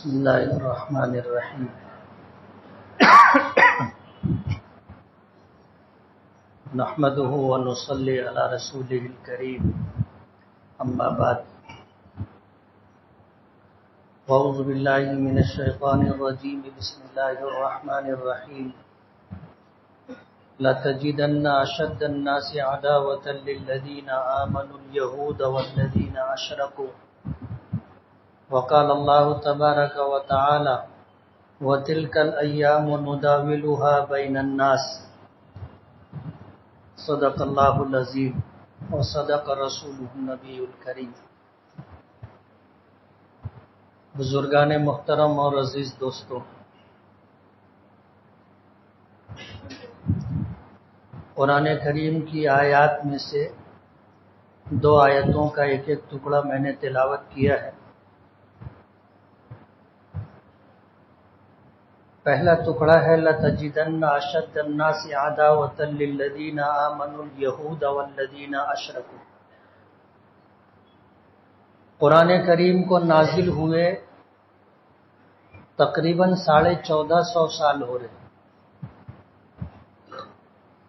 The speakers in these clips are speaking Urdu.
بسم اللہ الرحمن الرحیم نحمدہ ونصلی علی رسولہ الکریم اما بعد اعوذ باللہ من الشیطان الرجیم بسم اللہ الرحمن الرحیم لتجدن اشد الناس عداوة للذین آمنوا اليہود والذین اشرکوا وقال اللہ تبارک و تعالی وَتِلْكَ الْأَيَّامُ نُدَاوِلُهَا بَيْنَ النَّاسِ صدق اللہ العظیم وصدق رسولہ النبی الکریم۔ بزرگان محترم اور عزیز دوستو، قرآن کریم کی آیات میں سے دو آیتوں کا ایک ٹکڑا میں نے تلاوت کیا ہے۔ پہلا ٹکڑا ہے لَتَجِدَنَّ أَشَدَّ النَّاسِ عَدَاوَةً لِلَّذِينَ آمَنُوا الْيَهُودَ وَالَّذِينَ أَشْرَكُوا۔ قرآن کریم کو نازل ہوئے تقریباً 1450 سال ہو رہے۔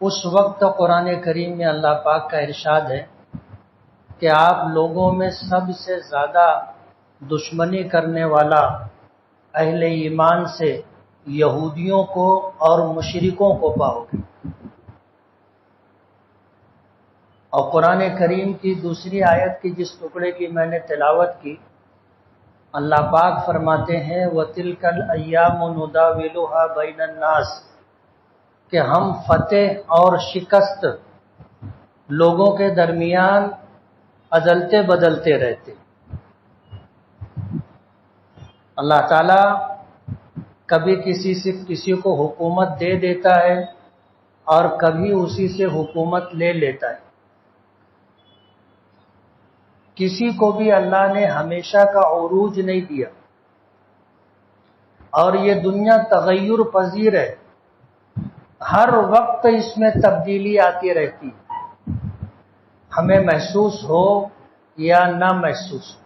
اس وقت قرآن کریم میں اللہ پاک کا ارشاد ہے کہ آپ لوگوں میں سب سے زیادہ دشمنی کرنے والا اہل ایمان سے یہودیوں کو اور مشرکوں کو پاؤ گے۔ اور قرآن کریم کی دوسری آیت کی جس ٹکڑے کی میں نے تلاوت کی، اللہ پاک فرماتے ہیں وَتِلْكَ الْأَيَّامُ نُدَاوِلُهَا بَيْنَ النَّاسِ، کہ ہم فتح اور شکست لوگوں کے درمیان عدلتے بدلتے رہتے۔ اللہ تعالیٰ کبھی کسی کو حکومت دے دیتا ہے اور کبھی اسی سے حکومت لے لیتا ہے۔ کسی کو بھی اللہ نے ہمیشہ کا عروج نہیں دیا، اور یہ دنیا تغیر پذیر ہے، ہر وقت اس میں تبدیلی آتی رہتی، ہمیں محسوس ہو یا نہ محسوس ہو۔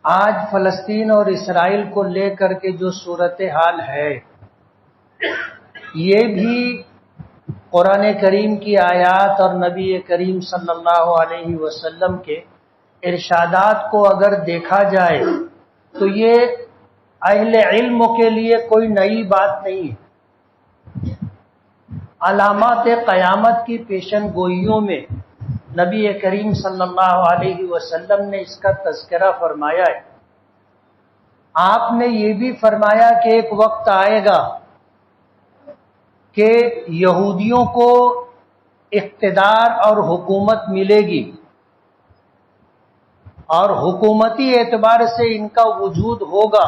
آج فلسطین اور اسرائیل کو لے کر کے جو صورتحال ہے، یہ بھی قرآن کریم کی آیات اور نبی کریم صلی اللہ علیہ وسلم کے ارشادات کو اگر دیکھا جائے تو یہ اہل علم کے لیے کوئی نئی بات نہیں ہے۔ علامات قیامت کی پیشن گوئیوں میں نبی کریم صلی اللہ علیہ وسلم نے اس کا تذکرہ فرمایا ہے۔ آپ نے یہ بھی فرمایا کہ ایک وقت آئے گا کہ یہودیوں کو اقتدار اور حکومت ملے گی، اور حکومتی اعتبار سے ان کا وجود ہوگا،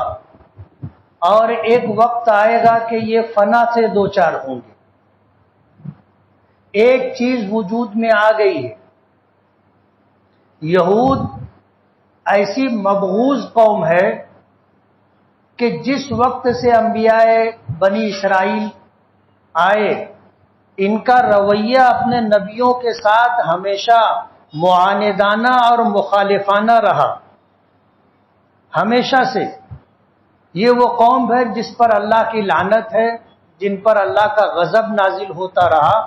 اور ایک وقت آئے گا کہ یہ فنا سے دوچار ہوں گے۔ ایک چیز وجود میں آ گئی ہے، یہود ایسی مبغوض قوم ہے کہ جس وقت سے انبیاء بنی اسرائیل آئے، ان کا رویہ اپنے نبیوں کے ساتھ ہمیشہ معاندانہ اور مخالفانہ رہا، ہمیشہ سے۔ یہ وہ قوم ہے جس پر اللہ کی لعنت ہے، جن پر اللہ کا غضب نازل ہوتا رہا۔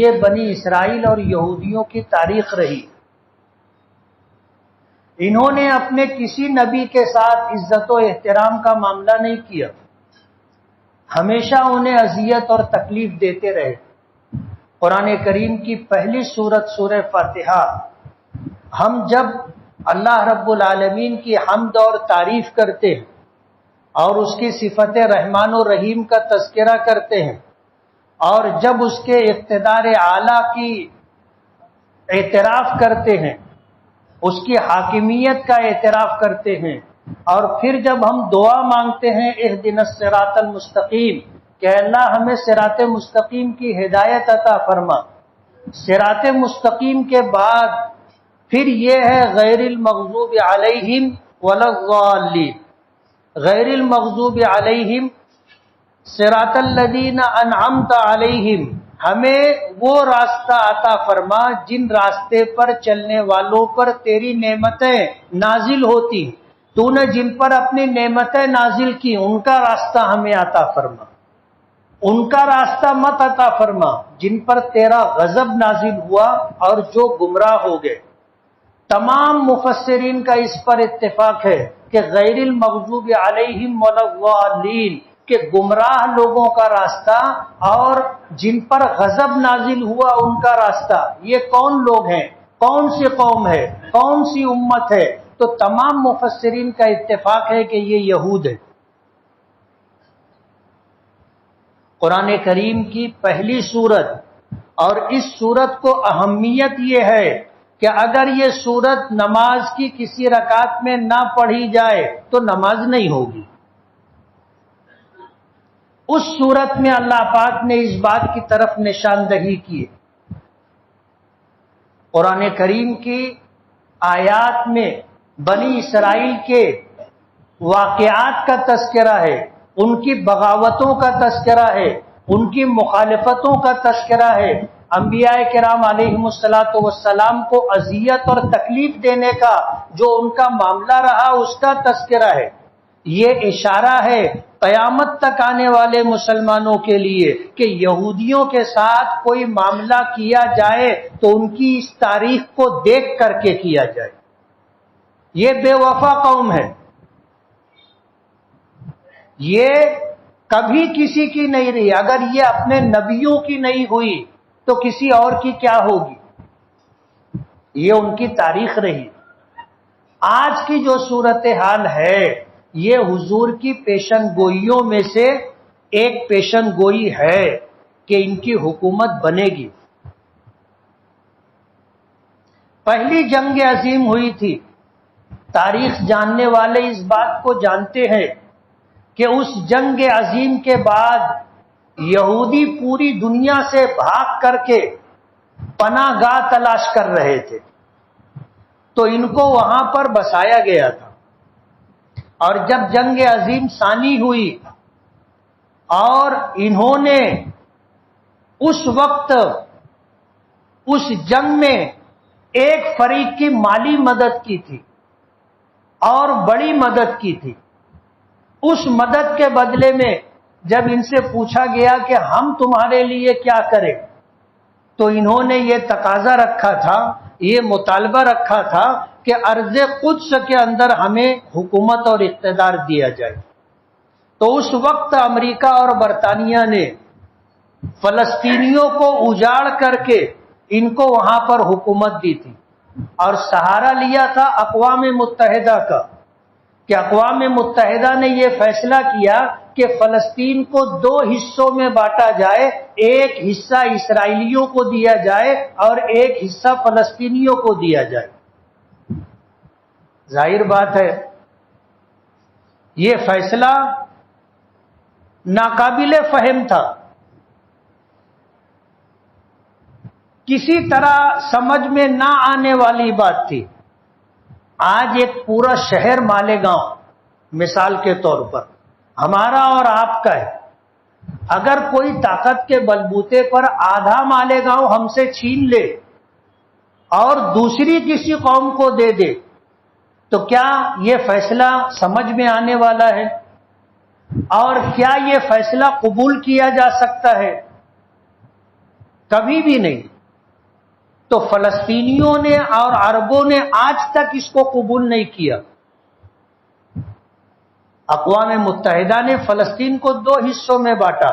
یہ بنی اسرائیل اور یہودیوں کی تاریخ رہی۔ انہوں نے اپنے کسی نبی کے ساتھ عزت و احترام کا معاملہ نہیں کیا، ہمیشہ انہیں اذیت اور تکلیف دیتے رہے۔ قرآن کریم کی پہلی سورت سورہ فاتحہ، ہم جب اللہ رب العالمین کی حمد اور تعریف کرتے ہیں اور اس کی صفت رحمان و رحیم کا تذکرہ کرتے ہیں، اور جب اس کے اقتدار اعلیٰ کی اعتراف کرتے ہیں، اس کی حاکمیت کا اعتراف کرتے ہیں، اور پھر جب ہم دعا مانگتے ہیں اہدنا الصراط المستقیم، کہ اللہ ہمیں صراط مستقیم کی ہدایت عطا فرما، صراط مستقیم کے بعد پھر یہ ہے غیر المغضوب علیہم ولا الضالین، غیر المغضوب علیہم صراط الذین انعمت علیہم، ہمیں وہ راستہ عطا فرما جن راستے پر چلنے والوں پر تیری نعمتیں نازل ہوتی ہیں، تو نے جن پر اپنی نعمتیں نازل کی ان کا راستہ ہمیں عطا فرما، ان کا راستہ مت عطا فرما جن پر تیرا غضب نازل ہوا اور جو گمراہ ہو گئے۔ تمام مفسرین کا اس پر اتفاق ہے کہ غیر المغضوب علیہم ولا الضالین، کہ گمراہ لوگوں کا راستہ اور جن پر غضب نازل ہوا ان کا راستہ، یہ کون لوگ ہیں، کون سی قوم ہے، کون سی امت ہے؟ تو تمام مفسرین کا اتفاق ہے کہ یہ یہود ہے۔ قرآن کریم کی پہلی سورت، اور اس سورت کو اہمیت یہ ہے کہ اگر یہ سورت نماز کی کسی رکعت میں نہ پڑھی جائے تو نماز نہیں ہوگی۔ اس سورت میں اللہ پاک نے اس بات کی طرف نشاندہی کی۔ قرآن کریم کی آیات میں بنی اسرائیل کے واقعات کا تذکرہ ہے، ان کی بغاوتوں کا تذکرہ ہے، ان کی مخالفتوں کا تذکرہ ہے، انبیاء کرام علیہم الصلاۃ والسلام کو اذیت اور تکلیف دینے کا جو ان کا معاملہ رہا اس کا تذکرہ ہے۔ یہ اشارہ ہے قیامت تک آنے والے مسلمانوں کے لیے کہ یہودیوں کے ساتھ کوئی معاملہ کیا جائے تو ان کی اس تاریخ کو دیکھ کر کے کیا جائے۔ یہ بے وفا قوم ہے، یہ کبھی کسی کی نہیں رہی۔ اگر یہ اپنے نبیوں کی نہیں ہوئی تو کسی اور کی کیا ہوگی؟ یہ ان کی تاریخ رہی۔ آج کی جو صورتحال ہے یہ حضور کی پیشن گوئیوں میں سے ایک پیشن گوئی ہے کہ ان کی حکومت بنے گی۔ پہلی جنگ عظیم ہوئی تھی، تاریخ جاننے والے اس بات کو جانتے ہیں کہ اس جنگ عظیم کے بعد یہودی پوری دنیا سے بھاگ کر کے پناہ گاہ تلاش کر رہے تھے، تو ان کو وہاں پر بسایا گیا تھا۔ اور جب جنگ عظیم ثانی ہوئی اور انہوں نے اس وقت اس جنگ میں ایک فریق کی مالی مدد کی تھی اور بڑی مدد کی تھی، اس مدد کے بدلے میں جب ان سے پوچھا گیا کہ ہم تمہارے لیے کیا کریں، تو انہوں نے یہ تقاضا رکھا تھا، یہ مطالبہ رکھا تھا کہ ارض قدس کے اندر ہمیں حکومت اور اقتدار دیا جائے۔ تو اس وقت امریکہ اور برطانیہ نے فلسطینیوں کو اجاڑ کر کے ان کو وہاں پر حکومت دی تھی، اور سہارا لیا تھا اقوام متحدہ کا، کہ اقوام متحدہ نے یہ فیصلہ کیا کہ فلسطین کو دو حصوں میں بانٹا جائے، ایک حصہ اسرائیلیوں کو دیا جائے اور ایک حصہ فلسطینیوں کو دیا جائے۔ ظاہر بات ہے یہ فیصلہ ناقابل فہم تھا، کسی طرح سمجھ میں نہ آنے والی بات تھی۔ آج ایک پورا شہر مالیگاؤں مثال کے طور پر ہمارا اور آپ کا ہے، اگر کوئی طاقت کے بلبوتے پر آدھا مالیگاؤں ہم سے چھین لے اور دوسری کسی قوم کو دے دے تو کیا یہ فیصلہ سمجھ میں آنے والا ہے؟ اور کیا یہ فیصلہ قبول کیا جا سکتا ہے؟ کبھی بھی نہیں۔ تو فلسطینیوں نے اور عربوں نے آج تک اس کو قبول نہیں کیا۔ اقوام متحدہ نے فلسطین کو دو حصوں میں بانٹا،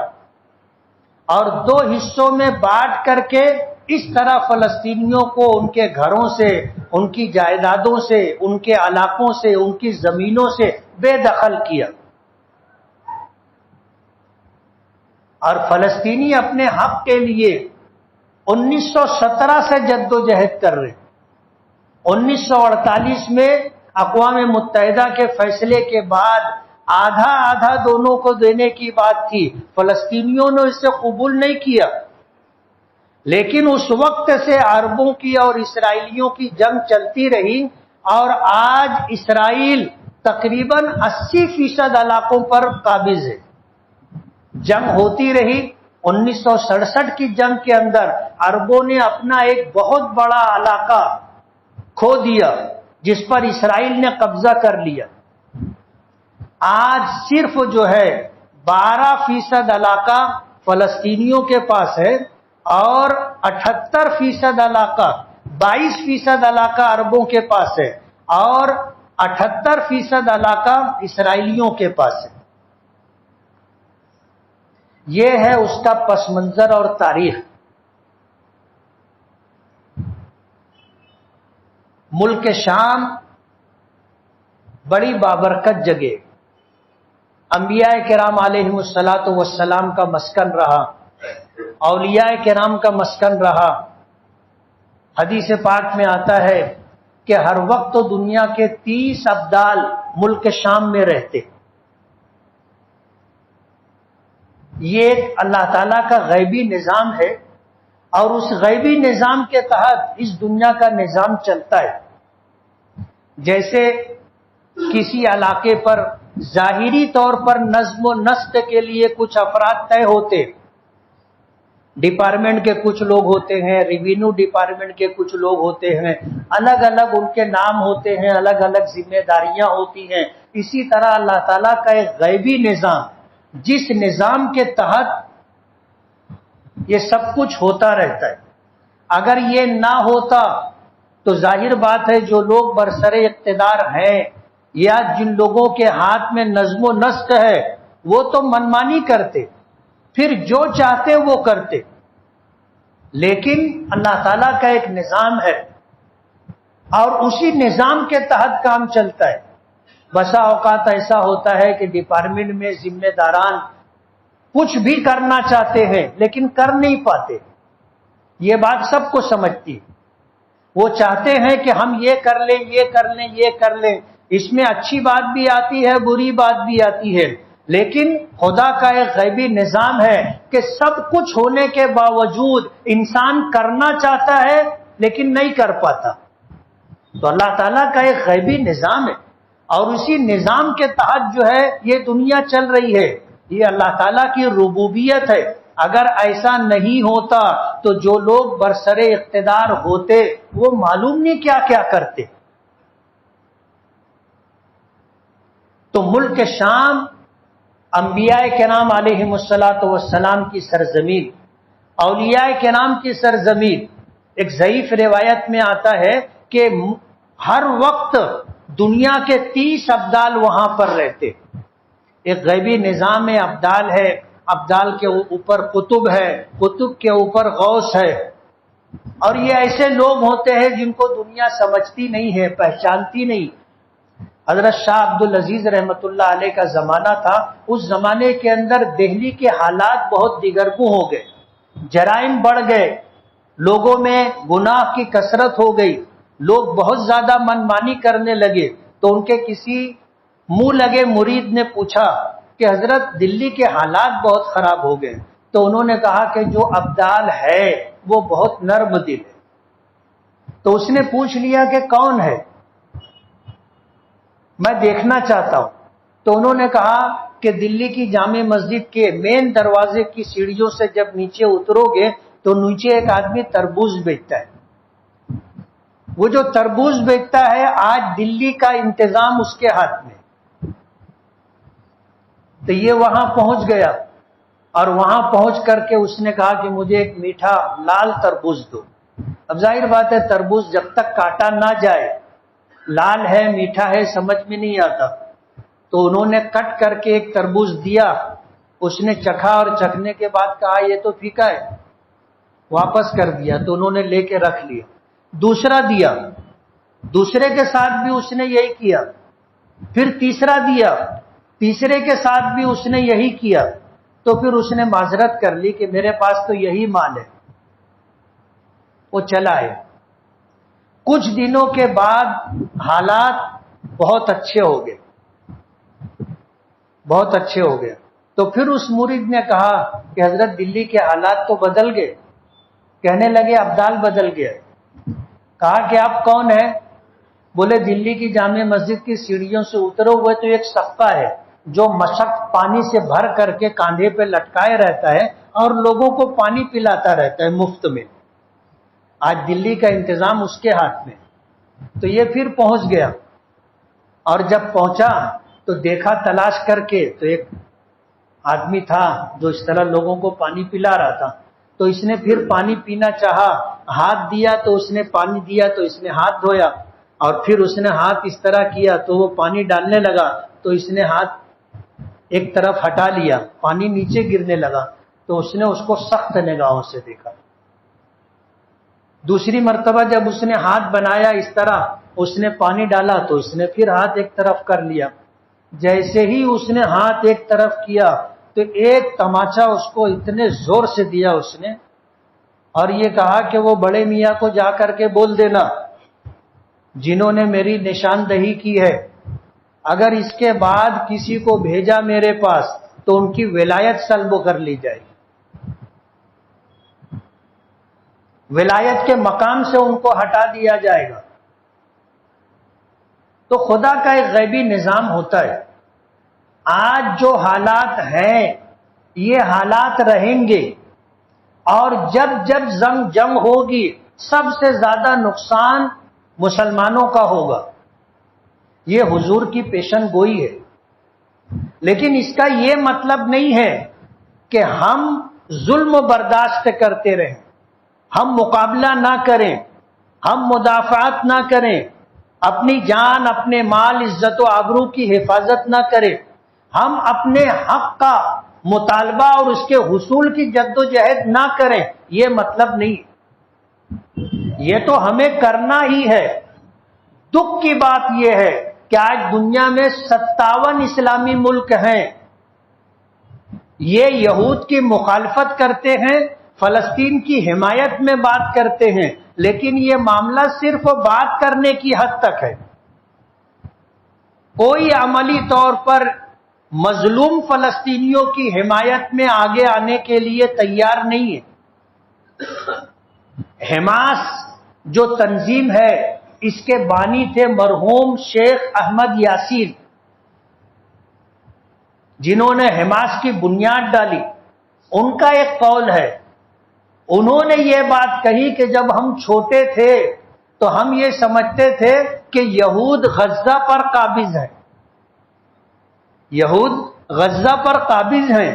اور دو حصوں میں بانٹ کر کے اس طرح فلسطینیوں کو ان کے گھروں سے، ان کی جائیدادوں سے، ان کے علاقوں سے، ان کی زمینوں سے بے دخل کیا، اور فلسطینی اپنے حق کے لیے 1917 سے جدوجہد کر رہے۔ 1948 میں اقوام متحدہ کے فیصلے کے بعد آدھا آدھا دونوں کو دینے کی بات تھی، فلسطینیوں نے اسے قبول نہیں کیا، لیکن اس وقت سے عربوں کی اور اسرائیلیوں کی جنگ چلتی رہی، اور آج اسرائیل تقریباً 80% علاقوں پر قابض ہے۔ جنگ ہوتی رہی، 1967 کی جنگ کے اندر عربوں نے اپنا ایک بہت بڑا علاقہ کھو دیا جس پر اسرائیل نے قبضہ کر لیا، آج صرف جو ہے 12% علاقہ فلسطینیوں کے پاس ہے اور 78% علاقہ 22% علاقہ عربوں کے پاس ہے اور 78% علاقہ اسرائیلیوں کے پاس ہے. یہ ہے اس کا پس منظر اور تاریخ. ملک شام بڑی بابرکت جگہ، انبیاء کرام علیہم الصلاۃ والسلام کا مسکن رہا، اولیاء کرام کا مسکن رہا. حدیث پاک میں آتا ہے کہ ہر وقت تو دنیا کے 30 ابدال ملک شام میں رہتے. یہ ایک اللہ تعالیٰ کا غیبی نظام ہے اور اس غیبی نظام کے تحت اس دنیا کا نظام چلتا ہے. جیسے کسی علاقے پر ظاہری طور پر نظم و نسق کے لیے کچھ افراد طے ہوتے، ڈپارٹمنٹ کے کچھ لوگ ہوتے ہیں، ریوینیو ڈپارٹمنٹ کے کچھ لوگ ہوتے ہیں، الگ الگ ان کے نام ہوتے ہیں، الگ الگ ذمہ داریاں ہوتی ہیں. اسی طرح اللہ تعالیٰ کا ایک غیبی نظام، جس نظام کے تحت یہ سب کچھ ہوتا رہتا ہے. اگر یہ نہ ہوتا تو ظاہر بات ہے جو لوگ برسر اقتدار ہیں یا جن لوگوں کے ہاتھ میں نظم و نسق ہے وہ تو منمانی کرتے، پھر جو چاہتے وہ کرتے. لیکن اللہ تعالیٰ کا ایک نظام ہے اور اسی نظام کے تحت کام چلتا ہے. بسا اوقات ایسا ہوتا ہے کہ ڈپارٹمنٹ میں ذمہ داران کچھ بھی کرنا چاہتے ہیں لیکن کر نہیں پاتے. یہ بات سب کو سمجھتی. وہ چاہتے ہیں کہ ہم یہ کر لیں، یہ کر لیں، یہ کر لیں. اس میں اچھی بات بھی آتی ہے، بری بات بھی آتی ہے، لیکن خدا کا ایک غیبی نظام ہے کہ سب کچھ ہونے کے باوجود انسان کرنا چاہتا ہے لیکن نہیں کر پاتا. تو اللہ تعالیٰ کا ایک غیبی نظام ہے اور اسی نظام کے تحت جو ہے یہ دنیا چل رہی ہے. یہ اللہ تعالیٰ کی ربوبیت ہے. اگر ایسا نہیں ہوتا تو جو لوگ برسر اقتدار ہوتے وہ معلوم نہیں کیا کیا کرتے. تو ملک شام انبیاء کرام علیہم الصلاۃ والسلام کی سرزمین، اولیاء کرام کی سرزمین. ایک ضعیف روایت میں آتا ہے کہ ہر وقت دنیا کے 30 ابدال وہاں پر رہتے. ایک غیبی نظام میں ابدال ہے، ابدال کے اوپر قطب ہے، قطب کے اوپر غوث ہے. اور یہ ایسے لوگ ہوتے ہیں جن کو دنیا سمجھتی نہیں ہے، پہچانتی نہیں. حضرت شاہ عبد العزیز رحمت اللہ علیہ کا زمانہ تھا. اس زمانے کے اندر دہلی کے حالات بہت دگرگوں ہو گئے، جرائم بڑھ گئے، لوگوں میں گناہ کی کثرت ہو گئی، لوگ بہت زیادہ منمانی کرنے لگے. تو ان کے کسی منہ لگے مرید نے پوچھا کہ حضرت دلی کے حالات بہت خراب ہو گئے. تو انہوں نے کہا کہ جو ابدال ہے وہ بہت نرم دل ہے. تو اس نے پوچھ لیا کہ کون ہے، میں دیکھنا چاہتا ہوں. تو انہوں نے کہا کہ دلی کی جامع مسجد کے مین دروازے کی سیڑھیوں سے جب نیچے اترو گے تو نیچے ایک آدمی تربوز بیچتا ہے. وہ جو تربوز بیچتا ہے آج دلی کا انتظام اس کے ہاتھ میں. تو یہ وہاں پہنچ گیا اور وہاں پہنچ کر کے اس نے کہا کہ مجھے ایک میٹھا لال تربوز دو. اب ظاہر بات ہے تربوز جب تک کاٹا نہ جائے، لال ہے میٹھا ہے سمجھ میں نہیں آتا. تو انہوں نے کٹ کر کے ایک تربوز دیا. اس نے چکھا اور چکھنے کے بعد کہا یہ تو پھیکا ہے، واپس کر دیا. تو انہوں نے لے کے رکھ لیا. دوسرا دیا، دوسرے کے ساتھ بھی اس نے یہی کیا. پھر تیسرا دیا، تیسرے کے ساتھ بھی اس نے یہی کیا. تو پھر اس نے معذرت کر لی کہ میرے پاس تو یہی مال ہے. وہ چلا ہے. کچھ دنوں کے بعد حالات بہت اچھے ہو گئے، بہت اچھے ہو گئے. تو پھر اس مرید نے کہا کہ حضرت دلی کے حالات تو بدل گئے. کہنے لگے ابدال بدل گئے. کہا کہ آپ کون ہیں؟ بولے دلی کی جامع مسجد کی سیڑھیوں سے اترے ہوئے تو ایک صفقہ ہے جو مشق پانی سے بھر کر کے کاندھے پہ لٹکائے رہتا ہے اور لوگوں کو پانی پلاتا رہتا ہے مفت میں. آج دلی کا انتظام اس کے ہاتھ میں. تو یہ پھر پہنچ گیا اور جب پہنچا تو دیکھا تلاش کر کے، تو ایک آدمی تھا جو اس طرح لوگوں کو پانی پلا رہا تھا، تو اس نے پھر پانی پینا چاہا، ہاتھ دیا تو اس نے پانی دیا، تو اس نے ہاتھ دھویا، اور پھر اس نے ہاتھ اس طرح کیا تو وہ پانی ڈالنے لگا، تو اس نے ہاتھ ایک طرف ہٹا لیا، پانی نیچے گرنے لگا، تو اس نے اس کو سخت نگاہوں سے دیکھا۔ دوسری مرتبہ جب اس نے ہاتھ بنایا اس طرح، اس نے پانی ڈالا تو اس نے پھر ہاتھ ایک طرف کر لیا۔ جیسے ہی اس نے ہاتھ ایک طرف کیا تو ایک تماچا اس کو اتنے زور سے دیا اس نے، اور یہ کہا کہ وہ بڑے میاں کو جا کر کے بول دینا جنہوں نے میری نشاندہی کی ہے، اگر اس کے بعد کسی کو بھیجا میرے پاس تو ان کی ولایت سلب کر لی جائے گی، ولایت کے مقام سے ان کو ہٹا دیا جائے گا۔ تو خدا کا ایک غیبی نظام ہوتا ہے۔ آج جو حالات ہیں یہ حالات رہیں گے، اور جب جب جنگ ہوگی سب سے زیادہ نقصان مسلمانوں کا ہوگا، یہ حضور کی پیشن گوئی ہے۔ لیکن اس کا یہ مطلب نہیں ہے کہ ہم ظلم برداشت کرتے رہیں، ہم مقابلہ نہ کریں، ہم مدافعات نہ کریں، اپنی جان، اپنے مال، عزت و آبرو کی حفاظت نہ کریں، ہم اپنے حق کا مطالبہ اور اس کے حصول کی جد و جہد نہ کریں، یہ مطلب نہیں۔ یہ تو ہمیں کرنا ہی ہے۔ دکھ کی بات یہ ہے کہ آج دنیا میں 57 اسلامی ملک ہیں، یہ یہود کی مخالفت کرتے ہیں، فلسطین کی حمایت میں بات کرتے ہیں، لیکن یہ معاملہ صرف بات کرنے کی حد تک ہے۔ کوئی عملی طور پر مظلوم فلسطینیوں کی حمایت میں آگے آنے کے لیے تیار نہیں ہے۔ حماس جو تنظیم ہے اس کے بانی تھے مرحوم شیخ احمد یاسین، جنہوں نے حماس کی بنیاد ڈالی۔ ان کا ایک قول ہے، انہوں نے یہ بات کہی کہ جب ہم چھوٹے تھے تو ہم یہ سمجھتے تھے کہ یہود غزہ پر قابض ہیں، یہود غزہ پر قابض ہیں،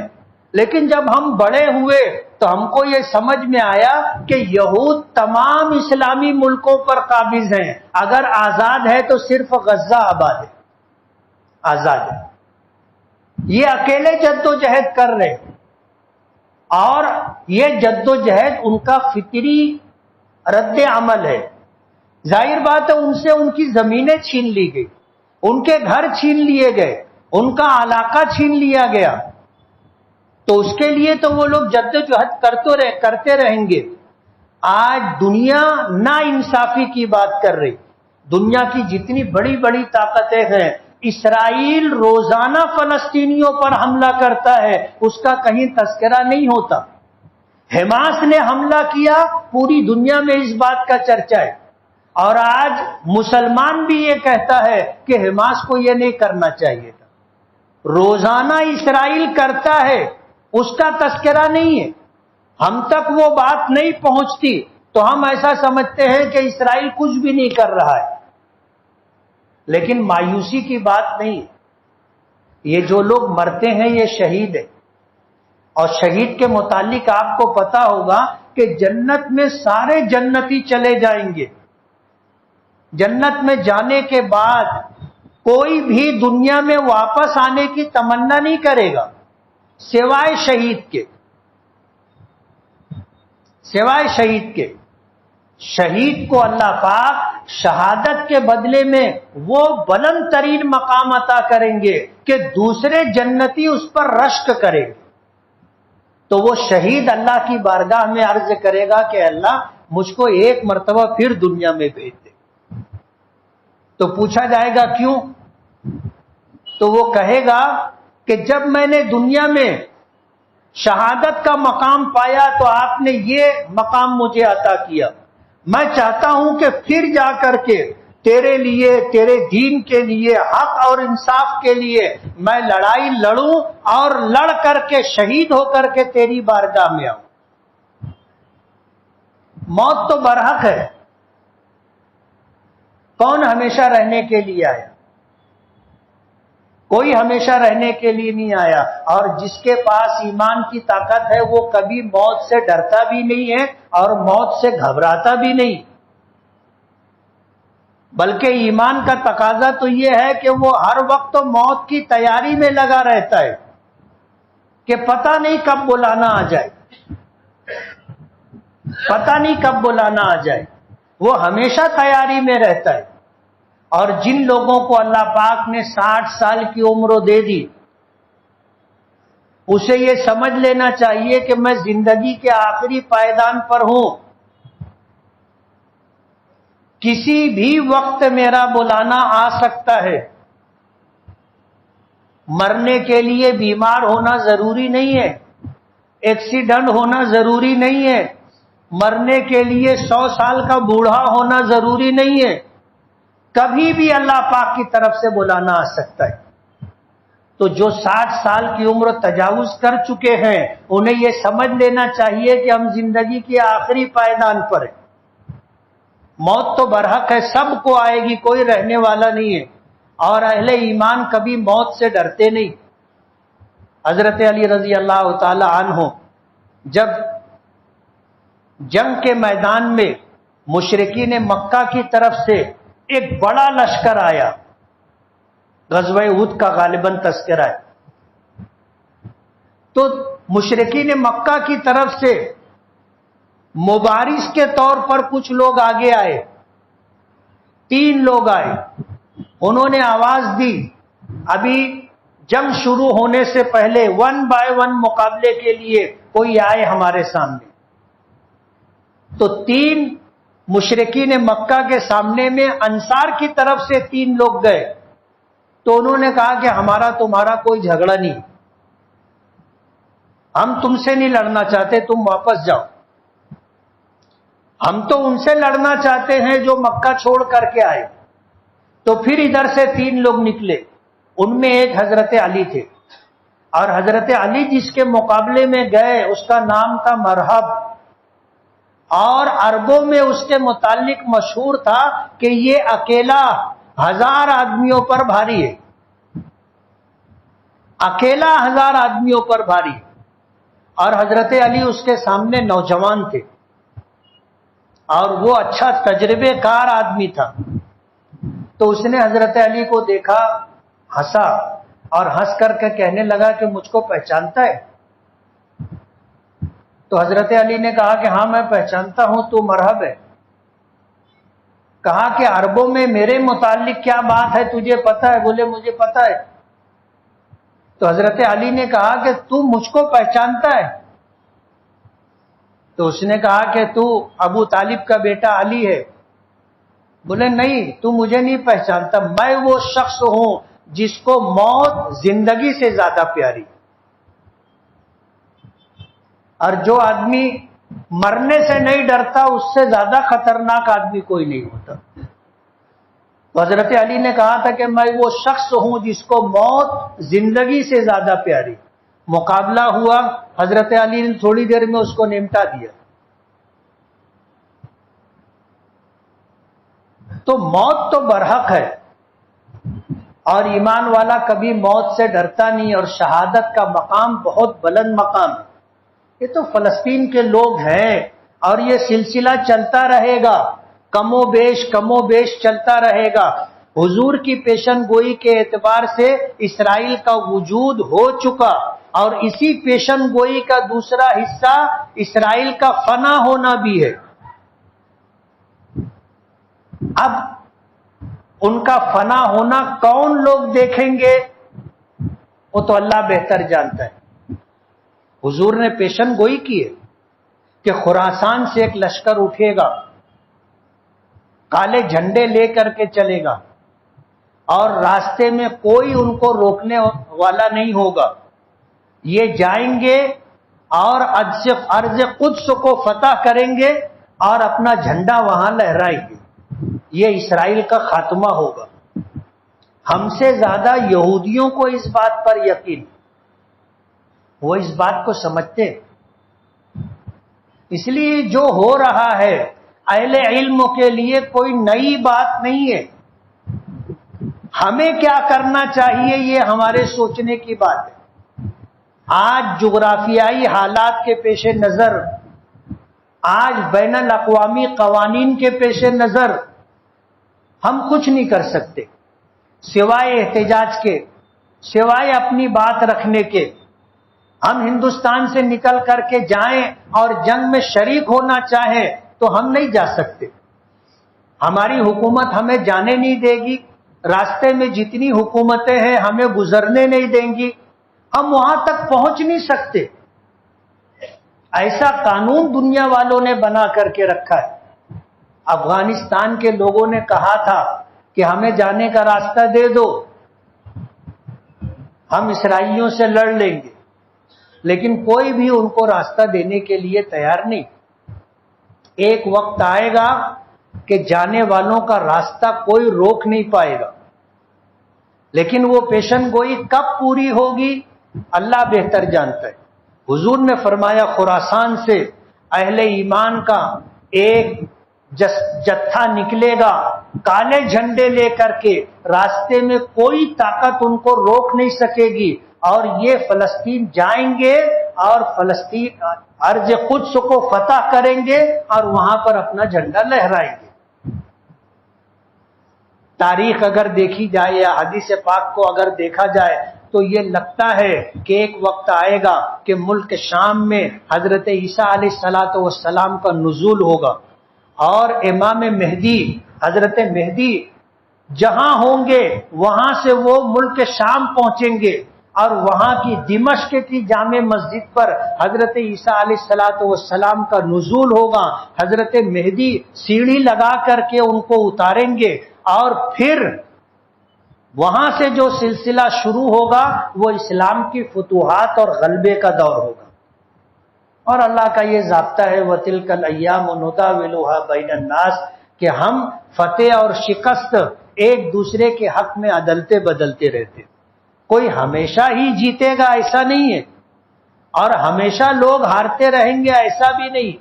لیکن جب ہم بڑے ہوئے تو ہم کو یہ سمجھ میں آیا کہ یہود تمام اسلامی ملکوں پر قابض ہیں، اگر آزاد ہے تو صرف غزہ آباد ہے، آزاد ہے۔ یہ اکیلے جد و جہد کر رہے، اور یہ جد و جہد ان کا فطری رد عمل ہے۔ ظاہر بات ہے ان سے ان کی زمینیں چھین لی گئی، ان کے گھر چھین لیے گئے، ان کا علاقہ چھین لیا گیا، تو اس کے لیے تو وہ لوگ جد و جہد کرتے رہیں گے۔ آج دنیا نا انصافی کی بات کر رہی، دنیا کی جتنی بڑی بڑی طاقتیں ہیں، اسرائیل روزانہ فلسطینیوں پر حملہ کرتا ہے، اس کا کہیں تذکرہ نہیں ہوتا۔ حماس نے حملہ کیا، پوری دنیا میں اس بات کا چرچا ہے، اور آج مسلمان بھی یہ کہتا ہے کہ حماس کو یہ نہیں کرنا چاہیے تھا۔ روزانہ اسرائیل کرتا ہے، اس کا تذکرہ نہیں ہے، ہم تک وہ بات نہیں پہنچتی، تو ہم ایسا سمجھتے ہیں کہ اسرائیل کچھ بھی نہیں کر رہا ہے۔ لیکن مایوسی کی بات نہیں، یہ جو لوگ مرتے ہیں یہ شہید ہیں، اور شہید کے متعلق آپ کو پتا ہوگا کہ جنت میں سارے جنتی چلے جائیں گے، جنت میں جانے کے بعد کوئی بھی دنیا میں واپس آنے کی تمنا نہیں کرے گا سوائے شہید کے، سوائے شہید کے۔ شہید کو اللہ پاک شہادت کے بدلے میں وہ بلند ترین مقام عطا کریں گے کہ دوسرے جنتی اس پر رشک کریں گے، تو وہ شہید اللہ کی بارگاہ میں عرض کرے گا کہ اللہ مجھ کو ایک مرتبہ پھر دنیا میں بھیج دے۔ تو پوچھا جائے گا کیوں؟ تو وہ کہے گا کہ جب میں نے دنیا میں شہادت کا مقام پایا تو آپ نے یہ مقام مجھے عطا کیا، میں چاہتا ہوں کہ پھر جا کر کے تیرے لیے، تیرے دین کے لیے، حق اور انصاف کے لیے میں لڑائی لڑوں، اور لڑ کر کے شہید ہو کر کے تیری بارگاہ میں آؤں۔ موت تو برحق ہے، کون ہمیشہ رہنے کے لیے آیا؟ کوئی ہمیشہ رہنے کے لیے نہیں آیا، اور جس کے پاس ایمان کی طاقت ہے وہ کبھی موت سے ڈرتا بھی نہیں ہے اور موت سے گھبراتا بھی نہیں، بلکہ ایمان کا تقاضا تو یہ ہے کہ وہ ہر وقت موت کی تیاری میں لگا رہتا ہے کہ پتہ نہیں کب بلانا آ جائے، پتہ نہیں کب بلانا آ جائے، وہ ہمیشہ تیاری میں رہتا ہے۔ اور جن لوگوں کو اللہ پاک نے 60 سال کی عمر دے دی، اسے یہ سمجھ لینا چاہیے کہ میں زندگی کے آخری پائیدان پر ہوں، کسی بھی وقت میرا بلانا آ سکتا ہے۔ مرنے کے لیے بیمار ہونا ضروری نہیں ہے، ایکسیڈنٹ ہونا ضروری نہیں ہے، مرنے کے لیے 100 سال کا بوڑھا ہونا ضروری نہیں ہے، کبھی بھی اللہ پاک کی طرف سے بلانا آ سکتا ہے۔ تو جو 60 سال کی عمر تجاوز کر چکے ہیں انہیں یہ سمجھ لینا چاہیے کہ ہم زندگی کے آخری پائیدان پر ہیں۔ موت تو برحق ہے، سب کو آئے گی، کوئی رہنے والا نہیں ہے، اور اہل ایمان کبھی موت سے ڈرتے نہیں۔ حضرت علی رضی اللہ تعالی عنہ جب جنگ کے میدان میں مشرکین مکہ کی طرف سے ایک بڑا لشکر آیا، غزوہ احد کا غالباً تذکرہ ہے، تو مشرکین مکہ کی طرف سے مبارز کے طور پر کچھ لوگ آگے آئے، 3 لوگ آئے، انہوں نے آواز دی ابھی جنگ شروع ہونے سے پہلے 1 بائی 1 مقابلے کے لیے کوئی آئے ہمارے سامنے۔ تو 3 مشرکین مکہ کے سامنے میں انصار کی طرف سے 3 لوگ گئے، تو انہوں نے کہا کہ ہمارا تمہارا کوئی جھگڑا نہیں، ہم تم سے نہیں لڑنا چاہتے، تم واپس جاؤ، ہم تو ان سے لڑنا چاہتے ہیں جو مکہ چھوڑ کر کے آئے۔ تو پھر ادھر سے 3 لوگ نکلے، ان میں ایک حضرت علی تھے، اور حضرت علی جس کے مقابلے میں گئے اس کا نام تھا مرحب، اور عربوں میں اس کے متعلق مشہور تھا کہ یہ اکیلا 1000 آدمیوں پر بھاری ہے، اکیلا 1000 آدمیوں پر بھاری، اور حضرت علی اس کے سامنے نوجوان تھے، اور وہ اچھا تجربے کار آدمی تھا۔ تو اس نے حضرت علی کو دیکھا، ہنسا، اور ہنس کر کے کہنے لگا کہ مجھ کو پہچانتا ہے؟ تو حضرت علی نے کہا کہ ہاں میں پہچانتا ہوں، تو مرحب ہے۔ کہا کہ عربوں میں میرے متعلق کیا بات ہے تجھے پتا ہے؟ بولے مجھے پتا ہے۔ تو حضرت علی نے کہا کہ تو مجھ کو پہچانتا ہے؟ تو اس نے کہا کہ تو ابو طالب کا بیٹا علی ہے۔ بولے نہیں، تو مجھے نہیں پہچانتا، میں وہ شخص ہوں جس کو موت زندگی سے زیادہ پیاری، اور جو آدمی مرنے سے نہیں ڈرتا اس سے زیادہ خطرناک آدمی کوئی نہیں ہوتا۔ تو حضرت علی نے کہا تھا کہ میں وہ شخص ہوں جس کو موت زندگی سے زیادہ پیاری۔ مقابلہ ہوا، حضرت علی نے تھوڑی دیر میں اس کو نمٹا دیا۔ تو موت تو برحق ہے، اور ایمان والا کبھی موت سے ڈرتا نہیں، اور شہادت کا مقام بہت بلند مقام ہے۔ یہ تو فلسطین کے لوگ ہیں، اور یہ سلسلہ چلتا رہے گا، کم و بیش چلتا رہے گا۔ حضور کی پیشن گوئی کے اعتبار سے اسرائیل کا وجود ہو چکا، اور اسی پیشن گوئی کا دوسرا حصہ اسرائیل کا فنا ہونا بھی ہے۔ اب ان کا فنا ہونا کون لوگ دیکھیں گے وہ تو اللہ بہتر جانتا ہے۔ حضور نے پیشن گوئی کی ہے کہ خراسان سے ایک لشکر اٹھے گا، کالے جھنڈے لے کر کے چلے گا، اور راستے میں کوئی ان کو روکنے والا نہیں ہوگا۔ یہ جائیں گے اور ارض قدس کو فتح کریں گے اور اپنا جھنڈا وہاں لہرائیں گے۔ یہ اسرائیل کا خاتمہ ہوگا۔ ہم سے زیادہ یہودیوں کو اس بات پر یقین، وہ اس بات کو سمجھتے ہیں۔ اس لیے جو ہو رہا ہے اہل علم کے لیے کوئی نئی بات نہیں ہے۔ ہمیں کیا کرنا چاہیے یہ ہمارے سوچنے کی بات ہے۔ آج جغرافیائی حالات کے پیش نظر، آج بین الاقوامی قوانین کے پیش نظر ہم کچھ نہیں کر سکتے سوائے احتجاج کے، سوائے اپنی بات رکھنے کے۔ ہم ہندوستان سے نکل کر کے جائیں اور جنگ میں شریک ہونا چاہیں تو ہم نہیں جا سکتے، ہماری حکومت ہمیں جانے نہیں دے گی، راستے میں جتنی حکومتیں ہیں ہمیں گزرنے نہیں دیں گی، ہم وہاں تک پہنچ نہیں سکتے۔ ایسا قانون دنیا والوں نے بنا کر کے رکھا ہے۔ افغانستان کے لوگوں نے کہا تھا کہ ہمیں جانے کا راستہ دے دو، ہم اسرائیلیوں سے لڑ لیں گے، لیکن کوئی بھی ان کو راستہ دینے کے لیے تیار نہیں۔ ایک وقت آئے گا کہ جانے والوں کا راستہ کوئی روک نہیں پائے گا، لیکن وہ پیشن گوئی کب پوری ہوگی اللہ بہتر جانتا ہے۔ حضور نے فرمایا خراسان سے اہل ایمان کا ایک جتھا نکلے گا کالے جھنڈے لے کر کے، راستے میں کوئی طاقت ان کو روک نہیں سکے گی، اور یہ فلسطین جائیں گے اور فلسطین ارض قدس کو فتح کریں گے اور وہاں پر اپنا جھنڈا لہرائیں گے۔ تاریخ اگر دیکھی جائے یا حدیث پاک کو اگر دیکھا جائے تو یہ لگتا ہے کہ ایک وقت آئے گا کہ ملک شام میں حضرت عیسیٰ علیہ الصلوۃ والسلام کا نزول ہوگا، اور امام مہدی حضرت مہدی جہاں ہوں گے وہاں سے وہ ملک شام پہنچیں گے، اور وہاں کی دمشق کی جامع مسجد پر حضرت عیسیٰ علیہ الصلوۃ والسلام کا نزول ہوگا۔ حضرت مہدی سیڑھی لگا کر کے ان کو اتاریں گے، اور پھر وہاں سے جو سلسلہ شروع ہوگا وہ اسلام کی فتوحات اور غلبے کا دور ہوگا۔ اور اللہ کا یہ ضابطہ ہے وَتِلْكَ الْأَيَّامُ نُدَاوِلُهَا بَيْنَ النَّاسِ کہ ہم فتح اور شکست ایک دوسرے کے حق میں عدلتے بدلتے رہتے، کوئی ہمیشہ ہی جیتے گا ایسا نہیں ہے، اور ہمیشہ لوگ ہارتے رہیں گے ایسا بھی نہیں۔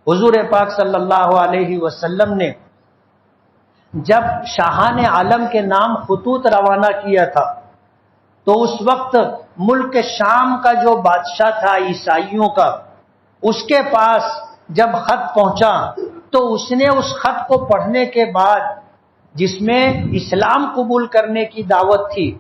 حضور پاک صلی اللہ علیہ وسلم نے جب شاہان عالم کے نام خطوط روانہ کیا تھا تو اس وقت ملک شام کا جو بادشاہ تھا عیسائیوں کا، اس کے پاس جب خط پہنچا تو اس نے اس خط کو پڑھنے کے بعد، جس میں اسلام قبول کرنے کی دعوت تھی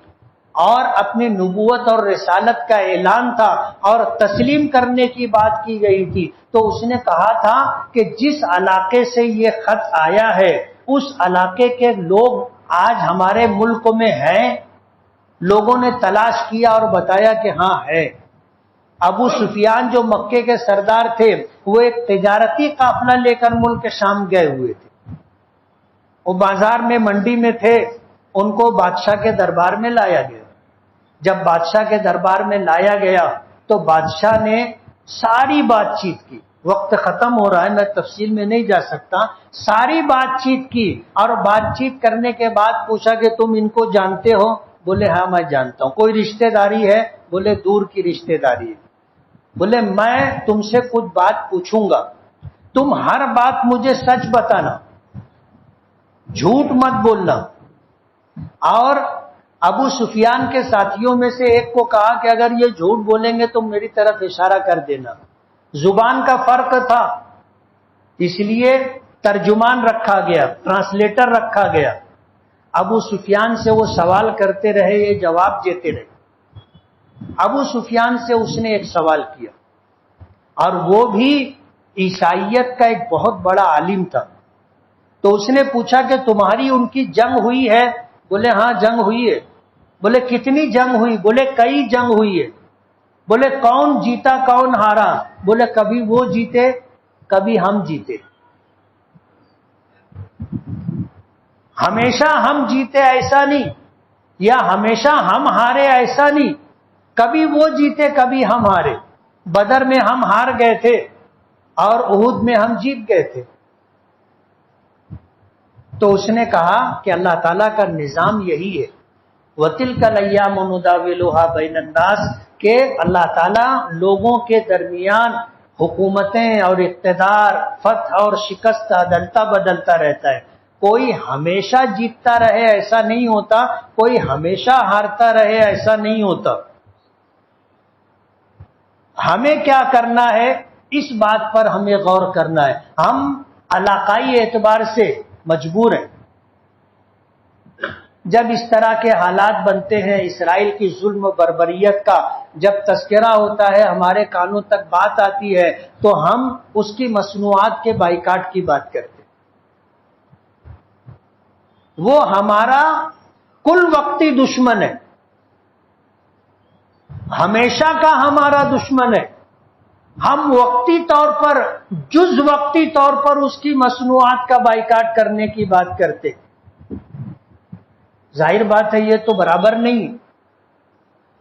اور اپنی نبوت اور رسالت کا اعلان تھا اور تسلیم کرنے کی بات کی گئی تھی، تو اس نے کہا تھا کہ جس علاقے سے یہ خط آیا ہے اس علاقے کے لوگ آج ہمارے ملک میں ہیں؟ لوگوں نے تلاش کیا اور بتایا کہ ہاں ہے۔ ابو سفیان جو مکے کے سردار تھے وہ ایک تجارتی قافلہ لے کر ملک شام گئے ہوئے تھے، وہ بازار میں منڈی میں تھے، ان کو بادشاہ کے دربار میں لایا گیا۔ جب بادشاہ کے دربار میں لایا گیا تو بادشاہ نے ساری بات چیت کی، وقت ختم ہو رہا ہے میں تفصیل میں نہیں جا سکتا، ساری بات چیت کی، اور بات چیت کرنے کے بعد پوچھا کہ تم ان کو جانتے ہو؟ بولے ہاں میں جانتا ہوں۔ کوئی رشتہ داری ہے؟ بولے دور کی رشتہ داری ہے۔ بولے میں تم سے کچھ بات پوچھوں گا، تم ہر بات مجھے سچ بتانا، جھوٹ مت بولنا۔ اور ابو سفیان کے ساتھیوں میں سے ایک کو کہا کہ اگر یہ جھوٹ بولیں گے تو میری طرف اشارہ کر دینا۔ زبان کا فرق تھا اس لیے ترجمان رکھا گیا، ٹرانسلیٹر رکھا گیا۔ ابو سفیان سے وہ سوال کرتے رہے، یہ جواب دیتے رہے۔ ابو سفیان سے اس نے ایک سوال کیا، اور وہ بھی عیسائیت کا ایک بہت بڑا عالم تھا۔ تو اس نے پوچھا کہ تمہاری ان کی جنگ ہوئی ہے؟ بولے ہاں جنگ ہوئی ہے۔ بولے کتنی جنگ ہوئی؟ بولے کئی جنگ ہوئی ہے۔ بولے کون جیتا کون ہارا؟ بولے کبھی وہ جیتے کبھی ہم جیتے، ہمیشہ ہم جیتے ایسا نہیں، یا ہمیشہ ہم ہارے ایسا نہیں، کبھی وہ جیتے کبھی ہم ہارے۔ بدر میں ہم ہار گئے تھے اور احد میں ہم جیت گئے تھے۔ تو اس نے کہا کہ اللہ تعالیٰ کا نظام یہی ہے، وَتِلْكَ الْأَيَّامُ نُدَاوِلُهَا بَيْنَ النَّاسِ کہ اللہ تعالیٰ لوگوں کے درمیان حکومتیں اور اقتدار، فتح اور شکست عدلتا بدلتا رہتا ہے۔ کوئی ہمیشہ جیتتا رہے ایسا نہیں ہوتا، کوئی ہمیشہ ہارتا رہے ایسا نہیں ہوتا۔ ہمیں کیا کرنا ہے، اس بات پر ہمیں غور کرنا ہے۔ ہم علاقائی اعتبار سے مجبور ہیں۔ جب اس طرح کے حالات بنتے ہیں، اسرائیل کی ظلم و بربریت کا جب تذکرہ ہوتا ہے، ہمارے کانوں تک بات آتی ہے، تو ہم اس کی مصنوعات کے بائیکاٹ کی بات کرتے ہیں۔ وہ ہمارا کل وقتی دشمن ہے، ہمیشہ کا ہمارا دشمن ہے۔ ہم وقتی طور پر، جز وقتی طور پر اس کی مصنوعات کا بائیکاٹ کرنے کی بات کرتے۔ ظاہر بات ہے یہ تو برابر نہیں۔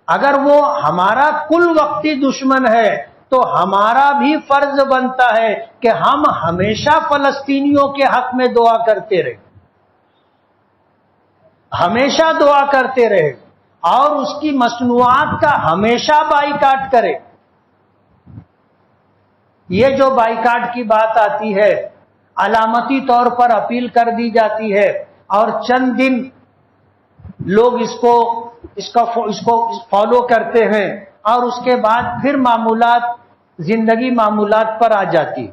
اگر وہ ہمارا کل وقتی دشمن ہے تو ہمارا بھی فرض بنتا ہے کہ ہم ہمیشہ فلسطینیوں کے حق میں دعا کرتے رہے، ہمیشہ دعا کرتے رہے، اور اس کی مصنوعات کا ہمیشہ بائیکاٹ کرے۔ یہ جو بائیکاٹ کی بات آتی ہے، علامتی طور پر اپیل کر دی جاتی ہے، اور چند دن لوگ اس کو فالو کرتے ہیں، اور اس کے بعد پھر زندگی معمولات پر آ جاتی۔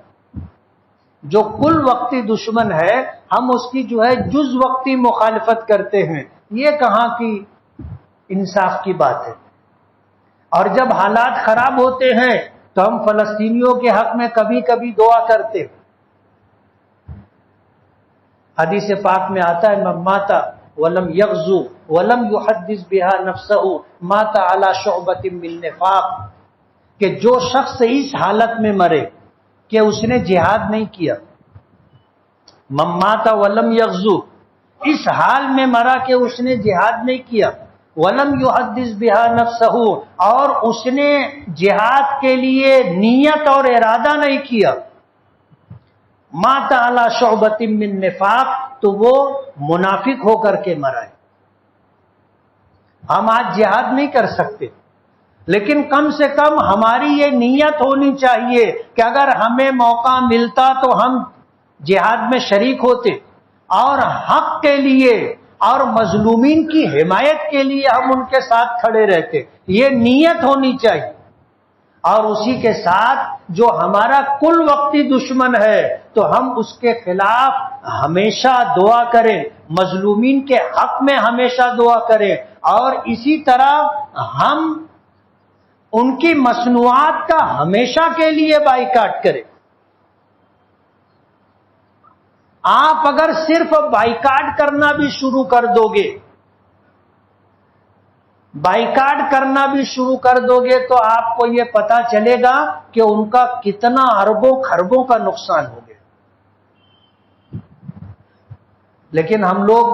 جو کل وقتی دشمن ہے، ہم اس کی جو ہے جز وقتی مخالفت کرتے ہیں۔ یہ کہاں کی انصاف کی بات ہے؟ اور جب حالات خراب ہوتے ہیں تو ہم فلسطینیوں کے حق میں کبھی کبھی دعا کرتے۔ حدیث پاک میں آتا ہے، من مات ولم یغزو ولم یحدث بها نفسه مات علی شعبۃ من نفاق، کہ جو شخص اس حالت میں مرے کہ اس نے جہاد نہیں کیا، من مات ولم یغزو، اس حال میں مرا کہ اس نے جہاد نہیں کیا، ولم یحدث بها نفسه، اور اس نے جہاد کے لیے نیت اور ارادہ نہیں کیا، مات علی شعبۃ من نفاق، تو وہ منافق ہو کر کے مرا ہے۔ ہم آج جہاد نہیں کر سکتے، لیکن کم سے کم ہماری یہ نیت ہونی چاہیے کہ اگر ہمیں موقع ملتا تو ہم جہاد میں شریک ہوتے، اور حق کے لیے اور مظلومین کی حمایت کے لیے ہم ان کے ساتھ کھڑے رہتے۔ یہ نیت ہونی چاہیے۔ اور اسی کے ساتھ جو ہمارا کل وقتی دشمن ہے تو ہم اس کے خلاف ہمیشہ دعا کریں، مظلومین کے حق میں ہمیشہ دعا کریں، اور اسی طرح ہم ان کی مصنوعات کا ہمیشہ کے لیے بائیکاٹ کریں۔ آپ اگر صرف بائیکاٹ کرنا بھی شروع کر دو گے، بائیکاٹ کرنا بھی شروع کر دو گے تو آپ کو یہ پتا چلے گا کہ ان کا کتنا اربوں خربوں کا نقصان ہو گیا۔ لیکن ہم لوگ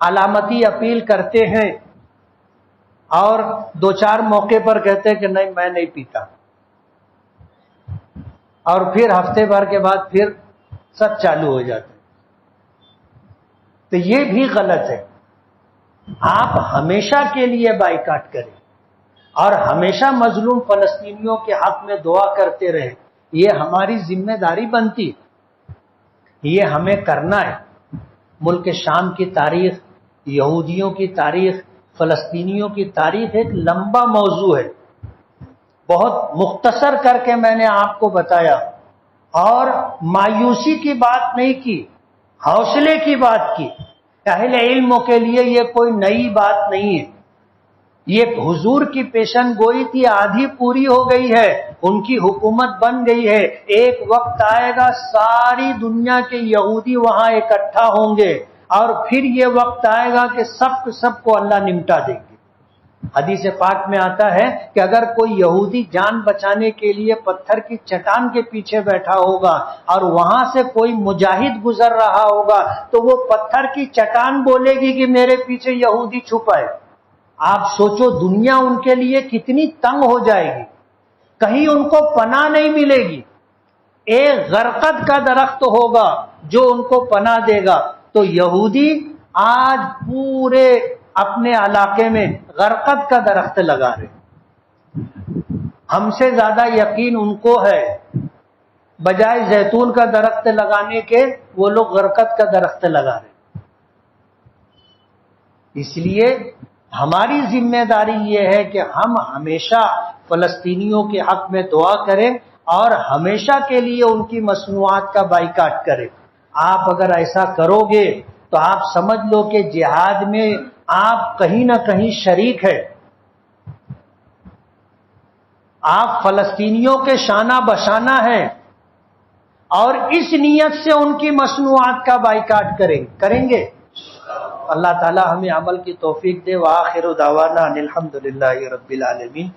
علامتی اپیل کرتے ہیں اور دو چار موقع پر کہتے ہیں کہ نہیں میں نہیں پیتا، اور پھر ہفتے بھر کے بعد پھر سب چالو ہو جاتے۔ تو یہ بھی غلط ہے۔ آپ ہمیشہ کے لیے بائیکاٹ کریں اور ہمیشہ مظلوم فلسطینیوں کے حق میں دعا کرتے رہیں۔ یہ ہماری ذمہ داری بنتی، یہ ہمیں کرنا ہے۔ ملک شام کی تاریخ، یہودیوں کی تاریخ، فلسطینیوں کی تاریخ ایک لمبا موضوع ہے۔ بہت مختصر کر کے میں نے آپ کو بتایا، اور مایوسی کی بات نہیں کی، حوصلے کی بات کی۔ اہل علموں کے لیے یہ کوئی نئی بات نہیں ہے، یہ حضور کی پیشن گوئی تھی، آدھی پوری ہو گئی ہے، ان کی حکومت بن گئی ہے۔ ایک وقت آئے گا ساری دنیا کے یہودی وہاں اکٹھا ہوں گے، اور پھر یہ وقت آئے گا کہ سب کو اللہ نمٹا دیں گے۔ حدیث پاک میں آتا ہے کہ اگر کوئی یہودی جان بچانے کے لیے پتھر کی چٹان کے پیچھے بیٹھا ہوگا اور وہاں سے کوئی مجاہد گزر رہا ہوگا تو وہ پتھر کی چٹان بولے گی کہ میرے پیچھے یہودی چھپا ہے۔ آپ سوچو دنیا ان کے لیے کتنی تنگ ہو جائے گی، کہیں ان کو پناہ نہیں ملے گی۔ ایک غرقد کا درخت ہوگا جو ان کو پناہ دے گا۔ تو یہودی آج پورے اپنے علاقے میں غرقد کا درخت لگا رہے۔ ہم سے زیادہ یقین ان کو ہے، بجائے زیتون کا درخت لگانے کے وہ لوگ غرقد کا درخت لگا رہے۔ اس لیے ہماری ذمہ داری یہ ہے کہ ہم ہمیشہ فلسطینیوں کے حق میں دعا کریں اور ہمیشہ کے لیے ان کی مصنوعات کا بائیکاٹ کریں۔ آپ اگر ایسا کرو گے تو آپ سمجھ لو کہ جہاد میں آپ کہیں نہ کہیں شریک ہے، آپ فلسطینیوں کے شانہ بشانہ ہیں، اور اس نیت سے ان کی مصنوعات کا بائیکاٹ کریں گے۔ اللہ تعالی ہمیں عمل کی توفیق دے۔ وآخر دعوانا ان الحمد للہ رب العالمین۔